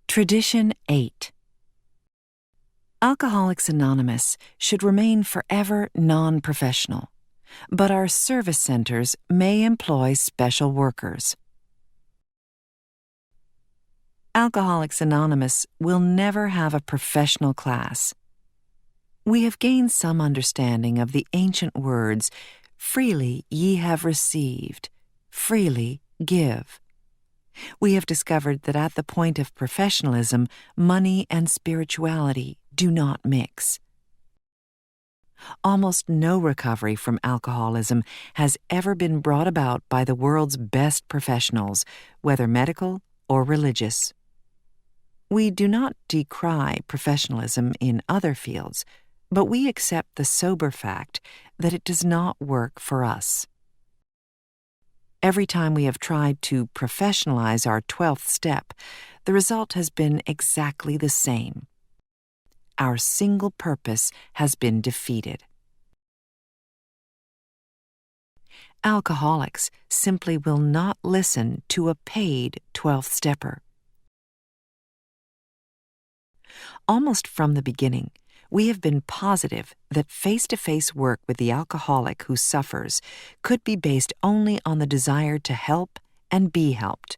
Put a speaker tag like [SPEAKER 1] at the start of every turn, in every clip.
[SPEAKER 1] Tradition 8. Alcoholics Anonymous should remain forever non-professional, but our service centers may employ special workers. Alcoholics Anonymous will never have a professional class. We have gained some understanding of the ancient words, "Freely ye have received, freely give." We have discovered that at the point of professionalism, money and spirituality do not mix. Almost no recovery from alcoholism has ever been brought about by the world's best professionals, whether medical or religious. We do not decry professionalism in other fields, but we accept the sober fact that it does not work for us. Every time we have tried to professionalize our 12th step, the result has been exactly the same. Our single purpose has been defeated. Alcoholics simply will not listen to a paid 12th stepper. Almost from the beginning, we have been positive that face-to-face work with the alcoholic who suffers could be based only on the desire to help and be helped.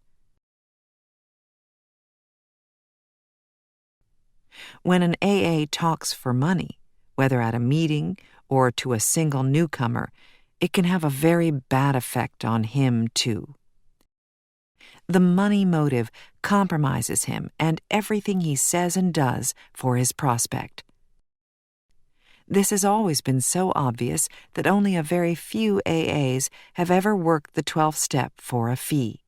[SPEAKER 1] When an AA talks for money, whether at a meeting or to a single newcomer, it can have a very bad effect on him too. The money motive compromises him and everything he says and does for his prospect. This has always been so obvious that only a very few AAs have ever worked the 12th step for a fee.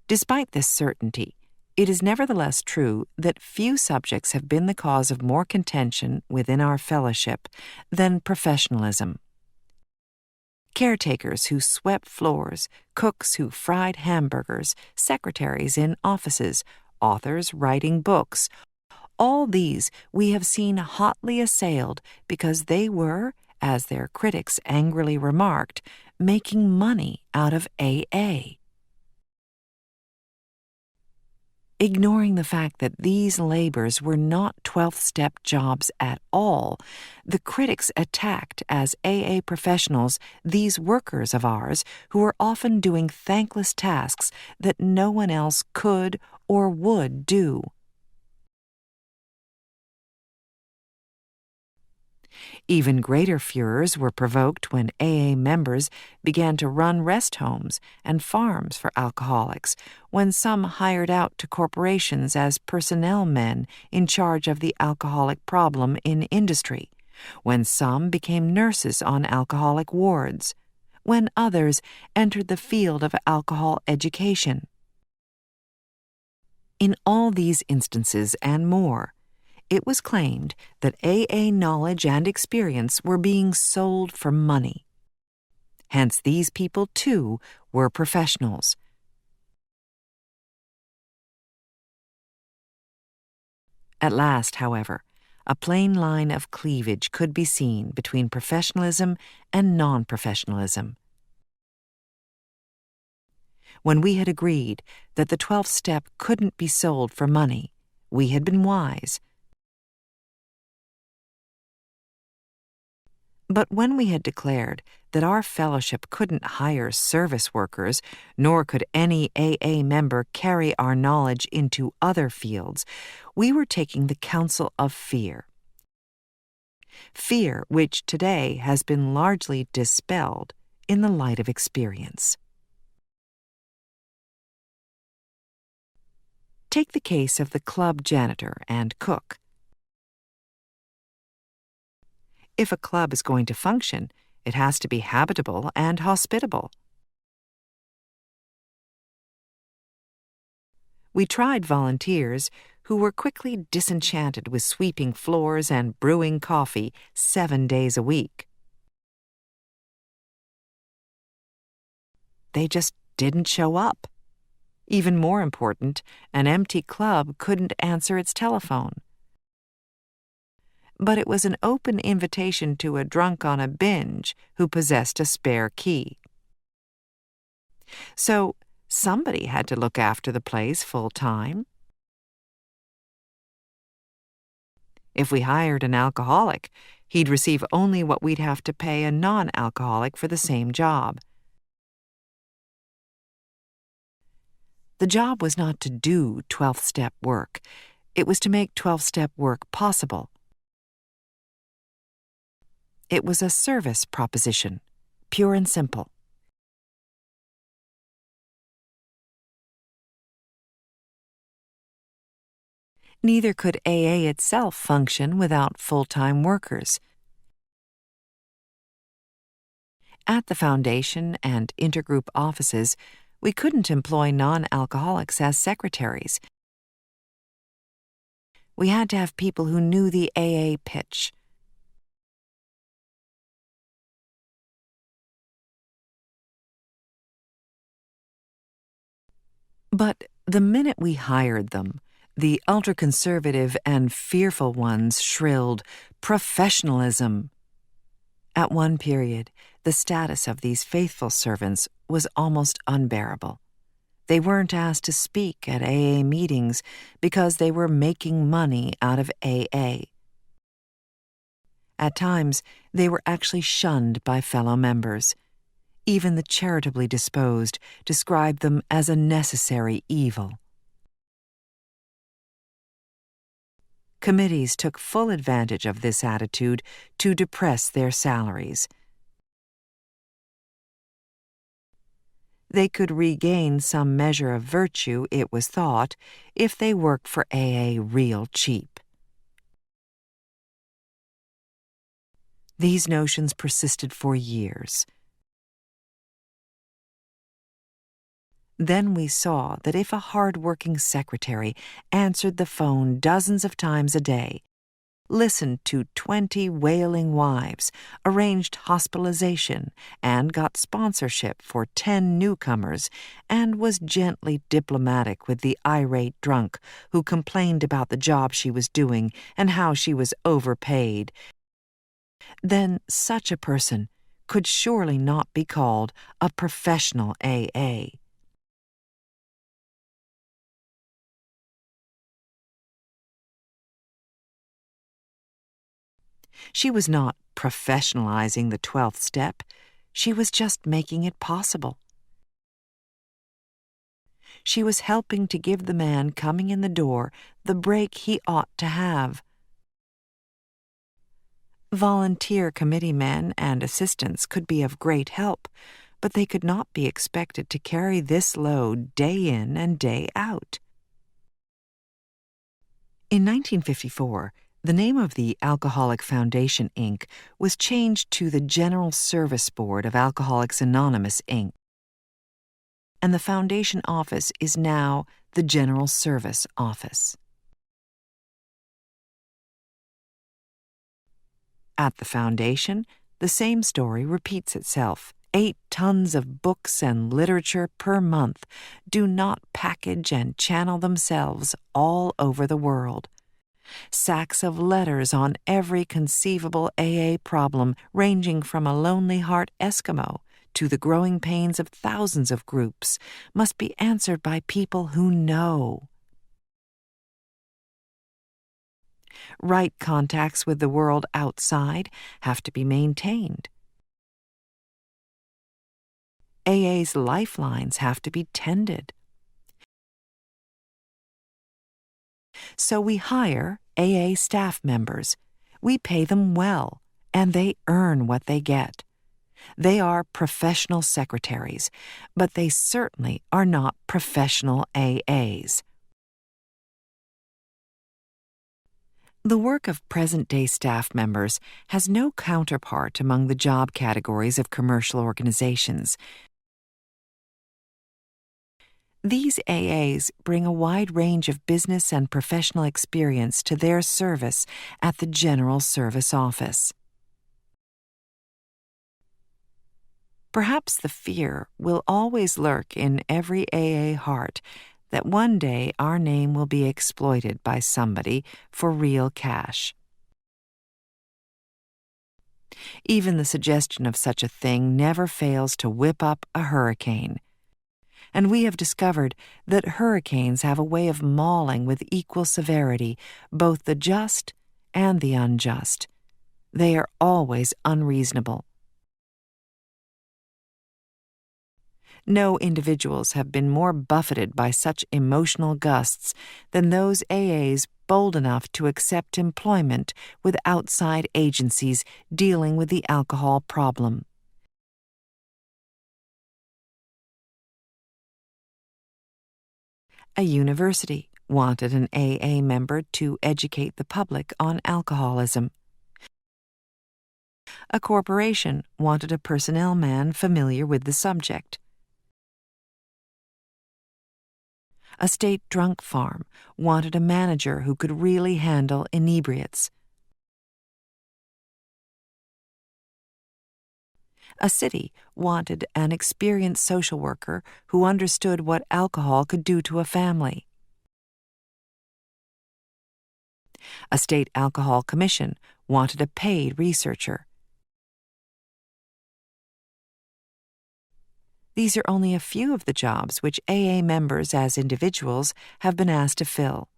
[SPEAKER 1] Despite this certainty, it is nevertheless true that few subjects have been the cause of more contention within our fellowship than professionalism. Caretakers who swept floors, cooks who fried hamburgers, secretaries in offices, authors writing books, all these we have seen hotly assailed because they were, as their critics angrily remarked, making money out of AA. Ignoring the fact that these labors were not 12th step jobs at all, the critics attacked as AA professionals these workers of ours who were often doing thankless tasks that no one else could or would do. Even greater furors were provoked when AA members began to run rest homes and farms for alcoholics, when some hired out to corporations as personnel men in charge of the alcoholic problem in industry, when some became nurses on alcoholic wards, when others entered the field of alcohol education. In all these instances and more, it was claimed that AA knowledge and experience were being sold for money. Hence, these people, too, were professionals. At last, however, a plain line of cleavage could be seen between professionalism and non-professionalism. When we had agreed that the 12th step couldn't be sold for money, we had been wise. But when we had declared that our fellowship couldn't hire service workers, nor could any AA member carry our knowledge into other fields, we were taking the counsel of fear. Fear which today has been largely dispelled in the light of experience. Take the case of the club janitor and cook. If a club is going to function, it has to be habitable and hospitable. We tried volunteers who were quickly disenchanted with sweeping floors and brewing coffee 7 days a week. They just didn't show up. Even more important, an empty club couldn't answer its telephone. But it was an open invitation to a drunk on a binge who possessed a spare key. So, Somebody had to look after the place full-time. If we hired an alcoholic, he'd receive only what we'd have to pay a non-alcoholic for the same job. The job was not to do 12th Step work. It was to make 12th Step work possible. It was a service proposition, pure and simple. Neither could AA itself function without full-time workers. At the Foundation and intergroup offices, we couldn't employ non-alcoholics as secretaries. We had to have people who knew the AA pitch. But the minute we hired them, the ultra-conservative and fearful ones shrilled, "Professionalism!" At one period, the status of these faithful servants was almost unbearable. They weren't asked to speak at AA meetings because they were making money out of AA. At times, they were actually shunned by fellow members. Even the charitably disposed described them as a necessary evil. Committees took full advantage of this attitude to depress their salaries. They could regain some measure of virtue, it was thought, if they worked for AA real cheap. These notions persisted for years. Then we saw that if a hard-working secretary answered the phone dozens of times a day, listened to 20 wailing wives, arranged hospitalization, and got sponsorship for 10 newcomers, and was gently diplomatic with the irate drunk who complained about the job she was doing and how she was overpaid, then such a person could surely not be called a professional AA. She was not professionalizing the 12th step. She was just making it possible. She was helping to give the man coming in the door the break he ought to have. Volunteer committee men and assistants could be of great help, but they could not be expected to carry this load day in and day out. In 1954, the name of the Alcoholic Foundation, Inc. was changed to the General Service Board of Alcoholics Anonymous, Inc. And the Foundation office is now the General Service Office. At the Foundation, the same story repeats itself. 8 tons of books and literature per month do not package and channel themselves all over the world. Sacks of letters on every conceivable AA problem, ranging from a lonely heart Eskimo to the growing pains of thousands of groups, must be answered by people who know. Right contacts with the world outside have to be maintained. AA's lifelines have to be tended. So we hire AA staff members. We pay them well, and they earn what they get. They are professional secretaries, but they certainly are not professional AAs. The work of present-day staff members has no counterpart among the job categories of commercial organizations. These AAs bring a wide range of business and professional experience to their service at the General Service Office. Perhaps the fear will always lurk in every AA heart that one day our name will be exploited by somebody for real cash. Even the suggestion of such a thing never fails to whip up a hurricane. and we have discovered that hurricanes have a way of mauling with equal severity both the just and the unjust. They are always unreasonable. No individuals have been more buffeted by such emotional gusts than those AAs bold enough to accept employment with outside agencies dealing with the alcohol problem. A university wanted an AA member to educate the public on alcoholism. A corporation wanted a personnel man familiar with the subject. A state drunk farm wanted a manager who could really handle inebriates. A city wanted an experienced social worker who understood what alcohol could do to a family. A state alcohol commission wanted a paid researcher. These are only a few of the jobs which AA members as individuals have been asked to fill.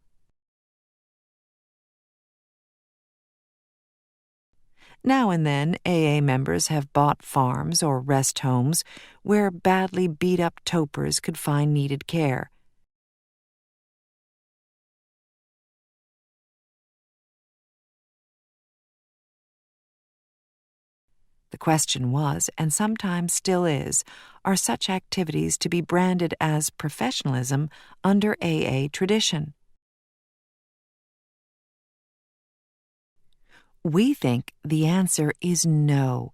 [SPEAKER 1] Now and then, AA members have bought farms or rest homes where badly beat-up topers could find needed care. The question was, and sometimes still is, are such activities to be branded as professionalism under AA tradition? We think the answer is no.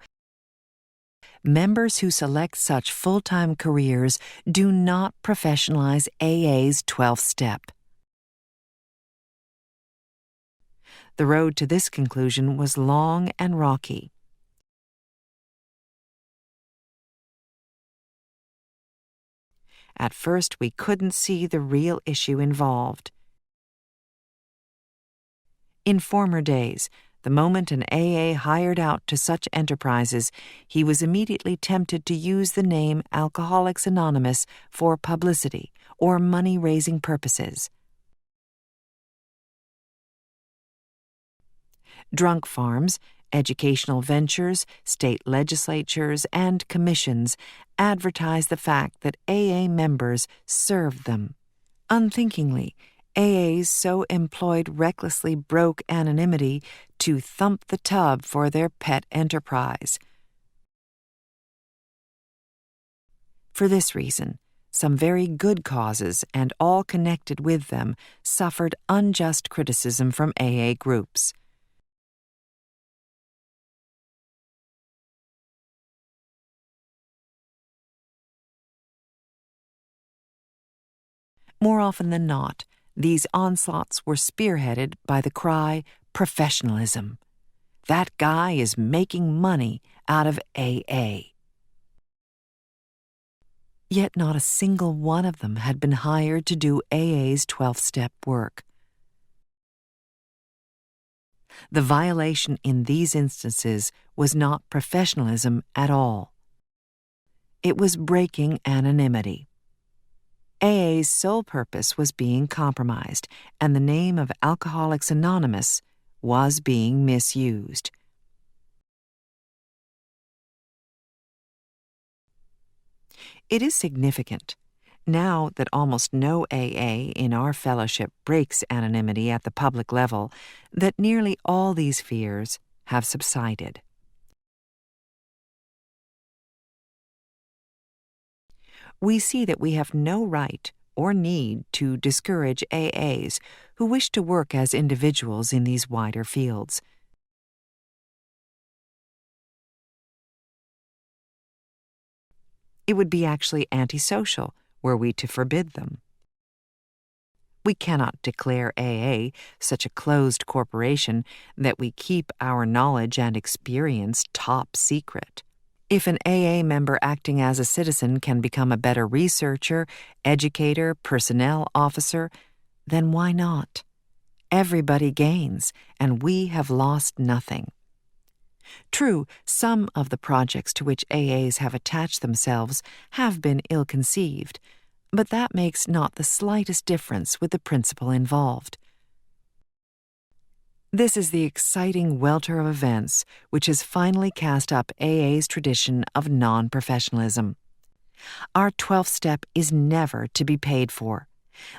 [SPEAKER 1] Members who select such full-time careers do not professionalize AA's 12th step. The road to this conclusion was long and rocky. At first, we couldn't see the real issue involved. In former days, the moment an AA hired out to such enterprises, he was immediately tempted to use the name Alcoholics Anonymous for publicity or money-raising purposes. Drunk farms, educational ventures, state legislatures, and commissions advertise the fact that AA members serve them. Unthinkingly, AAs so employed recklessly broke anonymity to thump the tub for their pet enterprise. For this reason, some very good causes and all connected with them suffered unjust criticism from AA groups. More often than not, these onslaughts were spearheaded by the cry, "Professionalism." That guy is making money out of AA. Yet not a single one of them had been hired to do AA's 12th step work. The violation in these instances was not professionalism at all. It was breaking anonymity. AA's sole purpose was being compromised, and the name of Alcoholics Anonymous was being misused. It is significant, now that almost no AA in our fellowship breaks anonymity at the public level, that nearly all these fears have subsided. We see that we have no right or need to discourage AAs who wish to work as individuals in these wider fields. It would be actually antisocial were we to forbid them. We cannot declare AA such a closed corporation that we keep our knowledge and experience top secret. If an AA member acting as a citizen can become a better researcher, educator, personnel officer, then why not? Everybody gains, and we have lost nothing. True, some of the projects to which AAs have attached themselves have been ill-conceived, But that makes not the slightest difference with the principle involved. This is the exciting welter of events which has finally cast up AA's tradition of non-professionalism. Our 12th step is never to be paid for,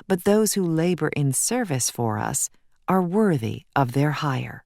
[SPEAKER 1] but those who labor in service for us are worthy of their hire.